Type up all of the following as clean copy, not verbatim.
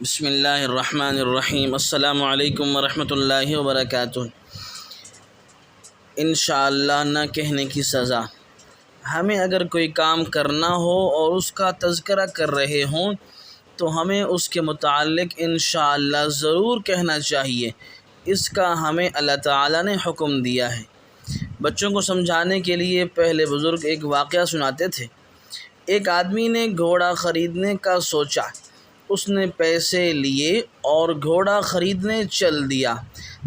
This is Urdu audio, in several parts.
بسم اللہ الرحمن الرحیم۔ السلام علیکم ورحمۃ اللہ وبرکاتہ۔ انشاءاللہ نہ کہنے کی سزا۔ ہمیں اگر کوئی کام کرنا ہو اور اس کا تذکرہ کر رہے ہوں تو ہمیں اس کے متعلق انشاءاللہ ضرور کہنا چاہیے۔ اس کا ہمیں اللہ تعالیٰ نے حکم دیا ہے۔ بچوں کو سمجھانے کے لیے پہلے بزرگ ایک واقعہ سناتے تھے۔ ایک آدمی نے گھوڑا خریدنے کا سوچا۔ اس نے پیسے لیے اور گھوڑا خریدنے چل دیا۔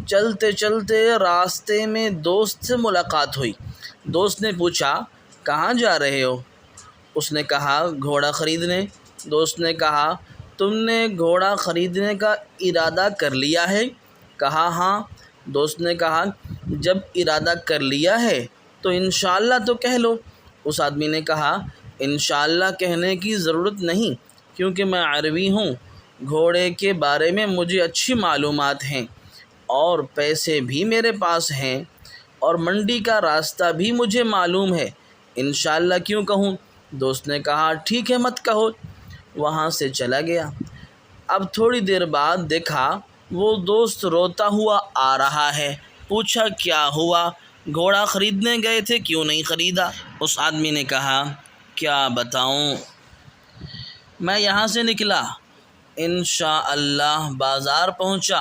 چلتے چلتے راستے میں دوست سے ملاقات ہوئی۔ دوست نے پوچھا، کہاں جا رہے ہو؟ اس نے کہا، گھوڑا خریدنے۔ دوست نے کہا، تم نے گھوڑا خریدنے کا ارادہ کر لیا ہے؟ کہا، ہاں۔ دوست نے کہا، جب ارادہ کر لیا ہے تو انشاءاللہ تو کہہ لو۔ اس آدمی نے کہا، انشاءاللہ کہنے کی ضرورت نہیں، کیونکہ میں عربی ہوں، گھوڑے کے بارے میں مجھے اچھی معلومات ہیں اور پیسے بھی میرے پاس ہیں اور منڈی کا راستہ بھی مجھے معلوم ہے، انشاءاللہ کیوں کہوں؟ دوست نے کہا، ٹھیک ہے، مت کہو۔ وہاں سے چلا گیا۔ اب تھوڑی دیر بعد دیکھا وہ دوست روتا ہوا آ رہا ہے۔ پوچھا، کیا ہوا؟ گھوڑا خریدنے گئے تھے، کیوں نہیں خریدا؟ اس آدمی نے کہا، کیا بتاؤں، میں یہاں سے نکلا، انشاءاللہ بازار پہنچا،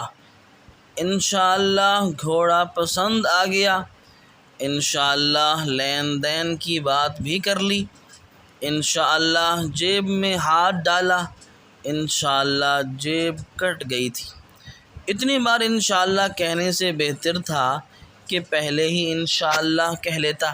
انشاءاللہ گھوڑا پسند آ گیا، انشاءاللہ لین دین کی بات بھی کر لی، انشاءاللہ جیب میں ہاتھ ڈالا، انشاءاللہ جیب کٹ گئی تھی۔ اتنی بار انشاءاللہ کہنے سے بہتر تھا کہ پہلے ہی انشاءاللہ کہہ لیتا۔